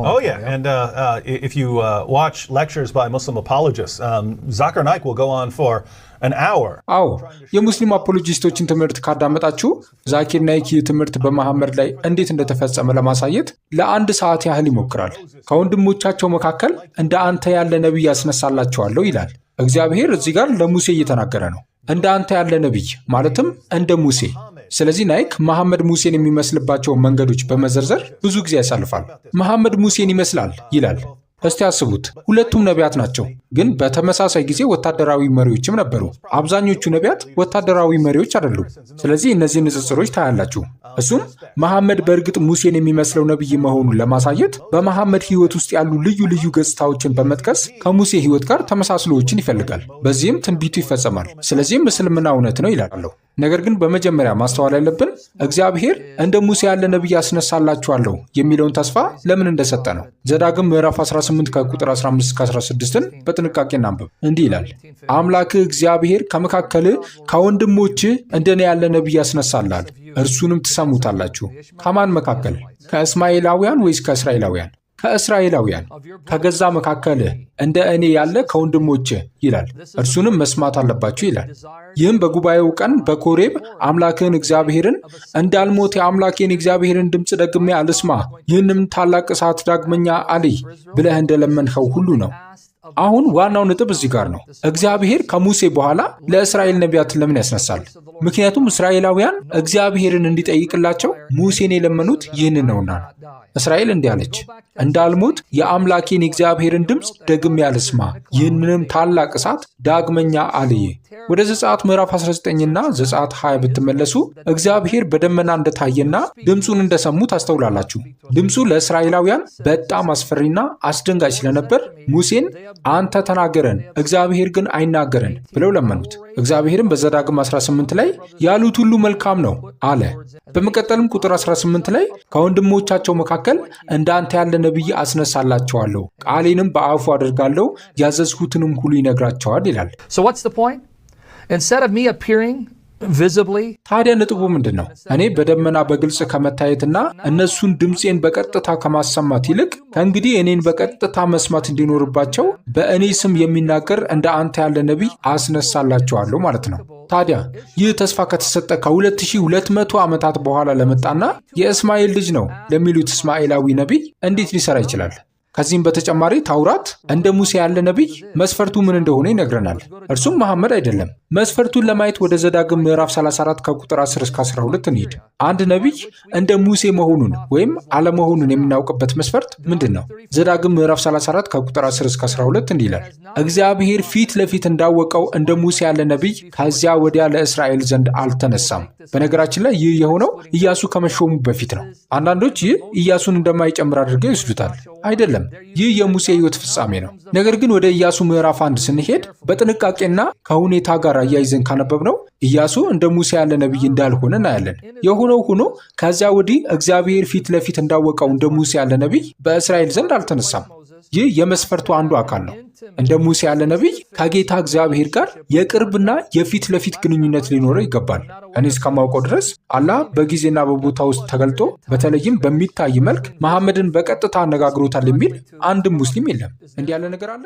Oh, yeah. And if you watch lectures by Muslim apologists, Zakir Naik will go on for an hour. አዎ የሙስሊም አፖሎጂስቶችን ትምህርት ካዳመጣችሁ ዛኪር ናይክ ትምህርት በመሐመድ ላይ እንዴት እንደተፈጸመ ለማሳየት ለአንድ ሰዓት ያህል ይሞክራል። ከወንድሞቻቸው መካከል እንደ አንተ ያለ ነብይ ያስነሳላቸዋለሁ ይላል። እግዚአብሔር እዚህ ጋር ለሙሴ እየተናገረ ነው። እንደ አንተ ያለ ነብይ ማለትም እንደ ሙሴ። ስለዚህ ናይክ መሐመድ ሙሴን የሚመስልባቸውን መንገዶች በመዘርዘር ብዙ ጊዜ ያሳልፋል። መሐመድ ሙሴን ይመስላል ይላል። እስቲ አስቡት፣ ሁለቱም ነቢያት ናቸው፣ ግን በተመሳሳይ ጊዜ ወታደራዊ መሪዎችም ነበሩ። አብዛኞቹ ነቢያት ወታደራዊ መሪዎች አይደሉም። ስለዚህ እነዚህ ንጽጽሮች ታያላችሁ። እሱም መሐመድ በእርግጥ ሙሴን የሚመስለው ነቢይ መሆኑን ለማሳየት በመሐመድ ሕይወት ውስጥ ያሉ ልዩ ልዩ ገጽታዎችን በመጥቀስ ከሙሴ ሕይወት ጋር ተመሳስሎዎችን ይፈልጋል። በዚህም ትንቢቱ ይፈጸማል። ስለዚህም እስልምና እውነት ነው ይላሉ። ነገር ግን በመጀመሪያ ማስተዋል ያለብን እግዚአብሔር እንደ ሙሴ ያለ ነቢይ ያስነሳላችኋለሁ የሚለውን ተስፋ ለምን እንደሰጠ ነው። ዘዳግም ምዕራፍ 18 ከቁጥር 15-16ን በጥንቃቄ እናንብብ። እንዲህ ይላል፣ አምላክህ እግዚአብሔር ከመካከልህ ከወንድሞችህ እንደኔ ያለ ነቢይ ያስነሳልሃል፣ እርሱንም ትሰሙታላችሁ። ከማን መካከል? ከእስማኤላውያን ወይስ ከእስራኤላውያን? ከእስራኤላውያን። ከገዛ መካከልህ እንደ እኔ ያለ ከወንድሞችህ ይላል፣ እርሱንም መስማት አለባችሁ ይላል። ይህም በጉባኤው ቀን በኮሬብ አምላክህን እግዚአብሔርን እንዳልሞት የአምላኬን እግዚአብሔርን ድምፅ ደግሜ አልስማ፣ ይህንም ታላቅ እሳት ዳግመኛ አልይ ብለህ እንደለመንኸው ሁሉ ነው። አሁን ዋናው ነጥብ እዚህ ጋር ነው። እግዚአብሔር ከሙሴ በኋላ ለእስራኤል ነቢያትን ለምን ያስነሳል? ምክንያቱም እስራኤላውያን እግዚአብሔርን እንዲጠይቅላቸው ሙሴን የለመኑት ይህንን ነውና ነው። እስራኤል እንዲህ አለች፣ እንዳልሞት የአምላኬን የእግዚአብሔርን ድምፅ ደግሜ አልስማ፣ ይህንንም ታላቅ እሳት ዳግመኛ አልይ። ወደ ዘጸአት ምዕራፍ 19ና ዘጸአት 20 ብትመለሱ እግዚአብሔር በደመና እንደታየና ድምፁን እንደሰሙ ታስተውላላችሁ። ድምፁ ለእስራኤላውያን በጣም አስፈሪና አስደንጋጭ ስለነበር ሙሴን አንተ ተናገረን፣ እግዚአብሔር ግን አይናገረን ብለው ለመኑት። እግዚአብሔርም በዘዳግም 18 ላይ ያሉት ሁሉ መልካም ነው አለ። በመቀጠልም ቁጥር 18 ላይ ከወንድሞቻቸው መካከል እንዳንተ ያለ ነቢይ አስነሳላቸዋለሁ፣ ቃሌንም በአፉ አደርጋለሁ፣ ያዘዝሁትንም ሁሉ ይነግራቸዋል ይላል። So what's the point? Instead of me appearing visibly, ታዲያ ነጥቡ ምንድን ነው? እኔ በደመና በግልጽ ከመታየትና እነሱን ድምፄን በቀጥታ ከማሰማት ይልቅ ከእንግዲህ እኔን በቀጥታ መስማት እንዲኖርባቸው በእኔ ስም የሚናገር እንደ አንተ ያለ ነቢይ አስነሳላቸዋለሁ ማለት ነው። ታዲያ ይህ ተስፋ ከተሰጠ ከ2200 ዓመታት በኋላ ለመጣና የእስማኤል ልጅ ነው ለሚሉት እስማኤላዊ ነቢይ እንዴት ሊሰራ ይችላል? ከዚህም በተጨማሪ ታውራት እንደ ሙሴ ያለ ነቢይ መስፈርቱ ምን እንደሆነ ይነግረናል። እርሱም መሐመድ አይደለም። መስፈርቱን ለማየት ወደ ዘዳግም ምዕራፍ 34 ከቁጥር 10-12 እንሂድ። አንድ ነቢይ እንደ ሙሴ መሆኑን ወይም አለመሆኑን የምናውቅበት መስፈርት ምንድን ነው? ዘዳግም ምዕራፍ 34 ከቁጥር 10-12 እንዲህ ይላል፣ እግዚአብሔር ፊት ለፊት እንዳወቀው እንደ ሙሴ ያለ ነቢይ ከዚያ ወዲያ ለእስራኤል ዘንድ አልተነሳም። በነገራችን ላይ ይህ የሆነው ኢያሱ ከመሾሙ በፊት ነው። አንዳንዶች ይህ ኢያሱን እንደማይጨምር አድርገው ይወስዱታል። አይደለም፣ ይህ የሙሴ ሕይወት ፍጻሜ ነው። ነገር ግን ወደ ኢያሱ ምዕራፍ 1 ስንሄድ በጥንቃቄና ከሁኔታ ጋር አያይዘን ካነበብነው ኢያሱ እንደ ሙሴ ያለ ነቢይ እንዳልሆነ እናያለን። የሆነው ሆኖ ከዚያ ወዲህ እግዚአብሔር ፊት ለፊት እንዳወቀው እንደ ሙሴ ያለ ነቢይ በእስራኤል ዘንድ አልተነሳም። ይህ የመስፈርቱ አንዱ አካል ነው። እንደ ሙሴ ያለ ነቢይ ከጌታ እግዚአብሔር ጋር የቅርብና የፊት ለፊት ግንኙነት ሊኖረው ይገባል። እኔ እስከማውቀው ድረስ አላህ በጊዜና በቦታ ውስጥ ተገልጦ በተለይም በሚታይ መልክ መሐመድን በቀጥታ አነጋግሮታል የሚል አንድም ሙስሊም የለም። እንዲህ ያለ ነገር አለ?